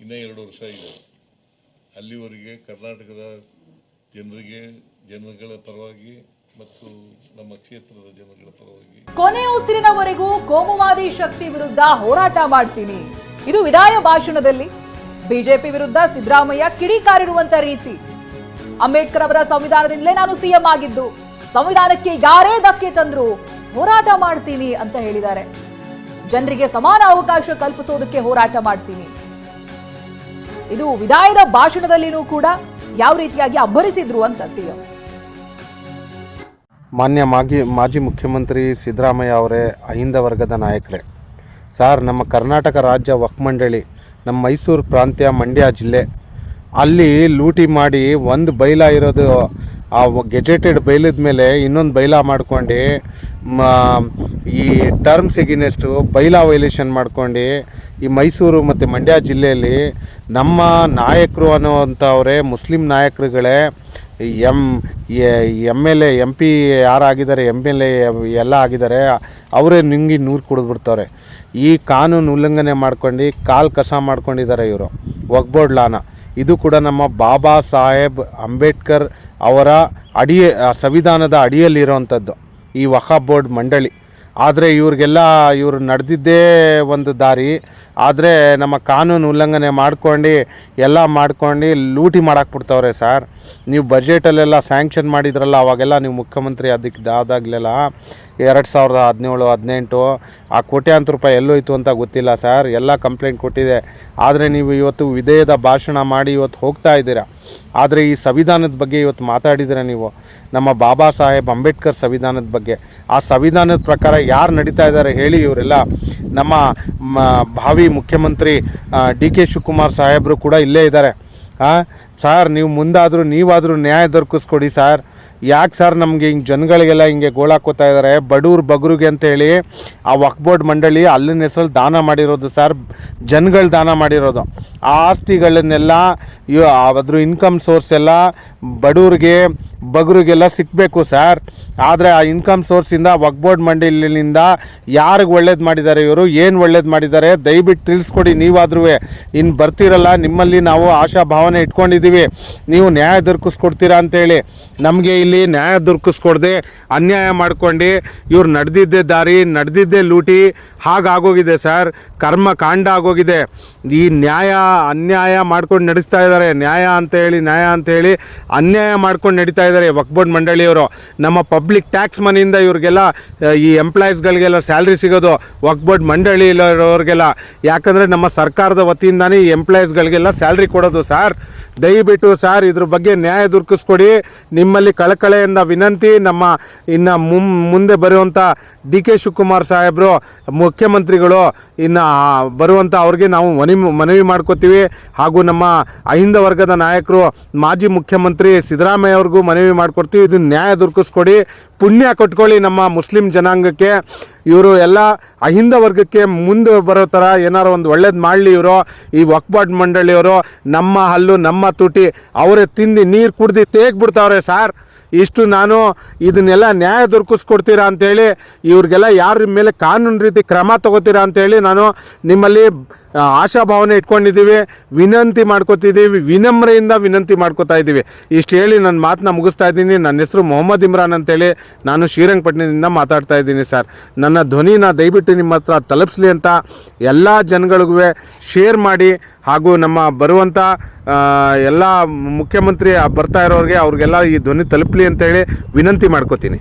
ಇನ್ನೂ 2 ವರ್ಷ ಇದೆ. ಅಲ್ಲಿವರೆಗೆ ಕರ್ನಾಟಕದ ಜನರಿಗೆ, ಜನಗಳ ಪರವಾಗಿ ಮತ್ತು ನಮ್ಮ ಕ್ಷೇತ್ರದ ಜನಗಳ ಪರವಾಗಿ ಕೊನೆ ಉಸಿರಿನವರೆಗೂ ಕೋಮುವಾದಿ ಶಕ್ತಿ ವಿರುದ್ಧ ಹೋರಾಟ ಮಾಡ್ತೀನಿ. ಇದು ವಿದಾಯ ಭಾಷಣದಲ್ಲಿ ಬಿಜೆಪಿ ವಿರುದ್ಧ ಸಿದ್ದರಾಮಯ್ಯ ಕಿಡಿಕಾರಿರುವಂತ ರೀತಿ. ಅಂಬೇಡ್ಕರ್ ಅವರ ಸಂವಿಧಾನದಿಂದಲೇ ನಾನು ಸಿಎಂ ಆಗಿದ್ದು, ಸಂವಿಧಾನಕ್ಕೆ ಯಾರೇ ಧಕ್ಕೆ ತಂದ್ರು ಹೋರಾಟ ಮಾಡ್ತೀನಿ ಅಂತ ಹೇಳಿದ್ದಾರೆ. ಜನರಿಗೆ ಸಮಾನ ಅವಕಾಶ ಕಲ್ಪಿಸೋದಕ್ಕೆ ಹೋರಾಟ ಮಾಡ್ತೀನಿ. ಇದು ವಿದಾಯದ ಭಾಷಣದಲ್ಲಿನೂ ಕೂಡ ಯಾವ ರೀತಿಯಾಗಿ ಅಬ್ಬರಿಸಿದ್ರು ಅಂತ ಸಿಎಂ. ಮಾನ್ಯ ಮಾಜಿ ಮುಖ್ಯಮಂತ್ರಿ ಸಿದ್ದರಾಮಯ್ಯ ಅವರೇ, ಅಹಿಂದ ವರ್ಗದ ನಾಯಕರೇ, ಸರ್, ನಮ್ಮ ಕರ್ನಾಟಕ ರಾಜ್ಯ ವಕ್ಫ್ ಮಂಡಳಿ, ನಮ್ಮ ಮೈಸೂರು ಪ್ರಾಂತ್ಯ, ಮಂಡ್ಯ ಜಿಲ್ಲೆ, ಅಲ್ಲಿ ಲೂಟಿ ಮಾಡಿ ಒಂದು ಬೈಲ ಇರೋದು, ಆ ಗೆಜೆಟೆಡ್ ಬೈಲದ ಮೇಲೆ ಇನ್ನೊಂದು ಬೈಲ ಮಾಡ್ಕೊಂಡು ಈ ಟರ್ಮ್ಸ್ ಎಗಿನೆಸ್ಟು ಬೈಲಾ ವೈಲೇಷನ್ ಮಾಡ್ಕೊಂಡು ಈ ಮೈಸೂರು ಮತ್ತು ಮಂಡ್ಯ ಜಿಲ್ಲೆಯಲ್ಲಿ ನಮ್ಮ ನಾಯಕರು ಅನ್ನೋವಂಥವ್ರೆ, ಮುಸ್ಲಿಂ ನಾಯಕರುಗಳೇ, M L A M P ಯಾರಾಗಿದ್ದಾರೆ, MLA ಎಲ್ಲ ಆಗಿದ್ದಾರೆ, ಅವರೇ ನುಂಗಿ ನೂರು ಕುಡಿದ್ಬಿಡ್ತವ್ರೆ. ಈ ಕಾನೂನು ಉಲ್ಲಂಘನೆ ಮಾಡ್ಕೊಂಡು ಕಾಲು ಕಸ ಮಾಡ್ಕೊಂಡಿದ್ದಾರೆ ಇವರು. ವಕ್ಫ್ ಬೋರ್ಡ್ ಲಾನ ಇದು ಕೂಡ ನಮ್ಮ ಬಾಬಾ ಸಾಹೇಬ್ ಅಂಬೇಡ್ಕರ್ ಅವರ ಸಂವಿಧಾನದ ಅಡಿಯಲ್ಲಿರೋವಂಥದ್ದು ಈ ವಕ್ಫ್ ಬೋರ್ಡ್ ಮಂಡಳಿ. ಆದರೆ ಇವರು ನಡೆದಿದ್ದೇ ಒಂದು ದಾರಿ. ಆದರೆ ನಮ್ಮ ಕಾನೂನು ಉಲ್ಲಂಘನೆ ಮಾಡ್ಕೊಂಡು ಎಲ್ಲ ಮಾಡ್ಕೊಂಡು ಲೂಟಿ ಮಾಡಾಕ್ಬಿಡ್ತವ್ರೆ ಸರ್. ನೀವು ಬಜೆಟಲ್ಲೆಲ್ಲ ಸ್ಯಾಂಕ್ಷನ್ ಮಾಡಿದ್ರಲ್ಲ, ಅವಾಗೆಲ್ಲ ನೀವು ಮುಖ್ಯಮಂತ್ರಿ ಆದಾಗಲೆಲ್ಲ 2017-18 ಆ ಕೋಟ್ಯಾಂತರ ರೂಪಾಯಿ ಎಲ್ಲೋಯ್ತು ಅಂತ ಗೊತ್ತಿಲ್ಲ ಸರ್. ಎಲ್ಲ ಕಂಪ್ಲೇಂಟ್ ಕೊಟ್ಟಿದೆ. ಆದರೆ ನೀವು ಇವತ್ತು ವಿಧೇಯದ ಭಾಷಣ ಮಾಡಿ ಇವತ್ತು ಹೋಗ್ತಾ ಇದ್ದೀರಾ. ಆದರೆ ಈ ಸಂವಿಧಾನದ ಬಗ್ಗೆ ಇವತ್ತು ಮಾತಾಡಿದರೆ ನೀವು, ನಮ್ಮ ಬಾಬಾ ಸಾಹೇಬ್ ಅಂಬೇಡ್ಕರ್ ಸಂವಿಧಾನದ ಬಗ್ಗೆ, ಆ ಸಂವಿಧಾನದ ಪ್ರಕಾರ ಯಾರು ನಡೀತಾ ಇದ್ದಾರೆ ಹೇಳಿ? ಇವರೆಲ್ಲ ನಮ್ಮ ಭಾವಿ ಮುಖ್ಯಮಂತ್ರಿ DK ಶಿವಕುಮಾರ್ ಸಾಹೇಬರು ಕೂಡ ಇಲ್ಲೇ ಇದ್ದಾರೆ. ಸರ್, ನೀವು ನೀವಾದರೂ ನ್ಯಾಯ ದೊರಕಿಸ್ಕೊಡಿ ಸರ್. ಯಾಕೆ ಸರ್ ನಮಗೆ ಹಿಂಗೆ ಜನಗಳಿಗೆಲ್ಲ ಹಿಂಗೆ ಗೋಳಾಕೋತಾ ಇದ್ದಾರೆ? ಬಡವ್ರು ಬಗ್ರಿಗೆ ಅಂತೇಳಿ ಆ ವಕ್ಫ್ ಬೋರ್ಡ್ ಮಂಡಳಿ ಅಲ್ಲಿನ ಹೆಸರಲ್ಲಿ ದಾನ ಮಾಡಿರೋದು ಸರ್, ಜನಗಳು ದಾನ ಮಾಡಿರೋದು. ಆ ಆಸ್ತಿಗಳನ್ನೆಲ್ಲ ಅದ್ರ ಇನ್ಕಮ್ ಸೋರ್ಸ್ ಎಲ್ಲ ಬಡವ್ರಿಗೆ ಬಗ್ರಿಗೆಲ್ಲ ಸಿಕ್ಕಬೇಕು ಸರ್. ಆದರೆ ಆ ಇನ್ಕಮ್ ಸೋರ್ಸಿಂದ ವಕ್ಫ್ ಬೋರ್ಡ್ ಮಂಡಳಿಯಿಂದ ಯಾರಿಗೆ ಒಳ್ಳೇದು ಮಾಡಿದ್ದಾರೆ, ಇವರು ಏನು ಒಳ್ಳೇದು ಮಾಡಿದ್ದಾರೆ, ದಯವಿಟ್ಟು ತಿಳಿಸ್ಕೊಡಿ. ನೀವಾದ್ರೂ ಇನ್ನು ಬರ್ತಿರಲ್ಲ, ನಿಮ್ಮಲ್ಲಿ ನಾವು ಆಶಾ ಭಾವನೆ ಇಟ್ಕೊಂಡಿದ್ದೀವಿ, ನೀವು ನ್ಯಾಯ ದೊರಕಿಸ್ಕೊಡ್ತೀರಾ ಅಂತೇಳಿ. ನಮಗೆ ಇಲ್ಲಿ ನ್ಯಾಯ ದೊರಕಿಸ್ಕೊಡ್ದೆ ಅನ್ಯಾಯ ಮಾಡ್ಕೊಂಡು ಇವ್ರು ನಡೆದಿದ್ದೇ ದಾರಿ, ನಡೆದಿದ್ದೇ ಲೂಟಿ ಹಾಗಾಗೋಗಿದೆ ಸರ್. ಕರ್ಮಕಾಂಡ ಆಗೋಗಿದೆ. ಈ ಅನ್ಯಾಯ ಮಾಡ್ಕೊಂಡು ನಡೆಸ್ತಾ ಇದ್ದಾರೆ. ನ್ಯಾಯ ಅಂತೇಳಿ ಅನ್ಯಾಯ ಮಾಡ್ಕೊಂಡು ನಡೀತಾ ಇದ್ದಾರೆ ವಕ್ಫ್ ಬೋರ್ಡ್ ಮಂಡಳಿಯವರು. ನಮ್ಮ ಪಬ್ಲಿಕ್ ಟ್ಯಾಕ್ಸ್ ಮನಿಯಿಂದ ಇವ್ರಿಗೆಲ್ಲ, ಈ ಎಂಪ್ಲಾಯೀಸ್ಗಳಿಗೆಲ್ಲ ಸ್ಯಾಲ್ರಿ ಸಿಗೋದು ವಕ್ಫ್ ಬೋರ್ಡ್ ಮಂಡಳಿಯವ್ರಿಗೆಲ್ಲ. ಯಾಕಂದರೆ ನಮ್ಮ ಸರ್ಕಾರದ ವತಿಯಿಂದಾನೇ ಈ ಎಂಪ್ಲಾಯೀಸ್ಗಳಿಗೆಲ್ಲ ಸ್ಯಾಲ್ರಿ ಕೊಡೋದು ಸರ್. ದಯವಿಟ್ಟು ಸರ್ ಇದ್ರ ಬಗ್ಗೆ ನ್ಯಾಯ ದೊರಕಿಸ್ಕೊಡಿ. ನಿಮ್ಮಲ್ಲಿ ಕಳಕಳೆಯಿಂದ ವಿನಂತಿ. ನಮ್ಮ ಇನ್ನು ಮುಂದೆ ಬರುವಂಥ DK ಶಿವಕುಮಾರ್ ಸಾಹೇಬರು ಮುಖ್ಯಮಂತ್ರಿಗಳು ಇನ್ನು ಬರುವಂಥ ಅವ್ರಿಗೆ ನಾವು ಮನವಿ ಮಾಡ್ಕೋತೀವಿ. ಹಾಗೂ ನಮ್ಮ ಅಹಿಂದ ವರ್ಗದ ನಾಯಕರು ಮಾಜಿ ಮುಖ್ಯಮಂತ್ರಿ ಸಿದ್ದರಾಮಯ್ಯ ಅವ್ರಿಗೂ ಮನವಿ ಮಾಡ್ಕೊಡ್ತೀವಿ. ಇದು ನ್ಯಾಯ ದೊರಕಿಸ್ಕೊಡಿ, ಪುಣ್ಯ ಕೊಟ್ಕೊಳ್ಳಿ ನಮ್ಮ ಮುಸ್ಲಿಂ ಜನಾಂಗಕ್ಕೆ. ಇವರು ಎಲ್ಲ ಅಹಿಂದ ವರ್ಗಕ್ಕೆ ಮುಂದೆ ಬರೋ ಥರ ಏನಾರು ಒಂದು ಒಳ್ಳೇದು ಮಾಡಲಿ ಇವರು. ಈ ವಕ್ಫ್ ಬೋರ್ಡ್ ಮಂಡಳಿಯವರು ನಮ್ಮ ಹಲ್ಲು ನಮ್ಮ ತುಟಿ ಅವರೇ ತಿಂದು ನೀರು ಕುಡ್ದು ತೇಗ್ಬಿಡ್ತಾವ್ರೆ ಸರ್. ಇಷ್ಟು ನಾನು ಇದನ್ನೆಲ್ಲ ನ್ಯಾಯ ದೊರಕಿಸ್ಕೊಡ್ತೀರಾ ಅಂಥೇಳಿ, ಇವ್ರಿಗೆಲ್ಲ ಯಾರ ಮೇಲೆ ಕಾನೂನು ರೀತಿ ಕ್ರಮ ತಗೋತೀರಾ ಅಂಥೇಳಿ ನಾನು ನಿಮ್ಮಲ್ಲಿ ಆಶಾಭಾವನೆ ಇಟ್ಕೊಂಡಿದ್ದೀವಿ, ವಿನಂತಿ ಮಾಡ್ಕೋತಿದ್ದೀವಿ, ವಿನಮ್ರೆಯಿಂದ ವಿನಂತಿ ಮಾಡ್ಕೋತಾ ಇದ್ದೀವಿ. ಇಷ್ಟು ಹೇಳಿ ನನ್ನ ಮಾತನ್ನ ಮುಗಿಸ್ತಾ ಇದ್ದೀನಿ. ನನ್ನ ಹೆಸರು ಮೊಹಮ್ಮದ್ ಇಮ್ರಾನ್ ಅಂತೇಳಿ, ನಾನು ಶ್ರೀರಂಗಪಟ್ಟಣದಿಂದ ಮಾತಾಡ್ತಾ ಇದ್ದೀನಿ ಸರ್. ನನ್ನ ಧ್ವನಿನ ದಯವಿಟ್ಟು ನಿಮ್ಮ ಹತ್ರ ತಲುಪಿಸ್ಲಿ ಅಂತ ಎಲ್ಲ ಜನಗಳಿಗೂ ಶೇರ್ ಮಾಡಿ. ಹಾಗೂ ನಮ್ಮ ಬರುವಂಥ ಎಲ್ಲ ಮುಖ್ಯಮಂತ್ರಿ ಬರ್ತಾ ಇರೋರಿಗೆ ಅವ್ರಿಗೆಲ್ಲ ಈ ಧ್ವನಿ ತಲುಪಲಿ ಅಂತೇಳಿ ವಿನಂತಿ ಮಾಡ್ಕೋತೀನಿ.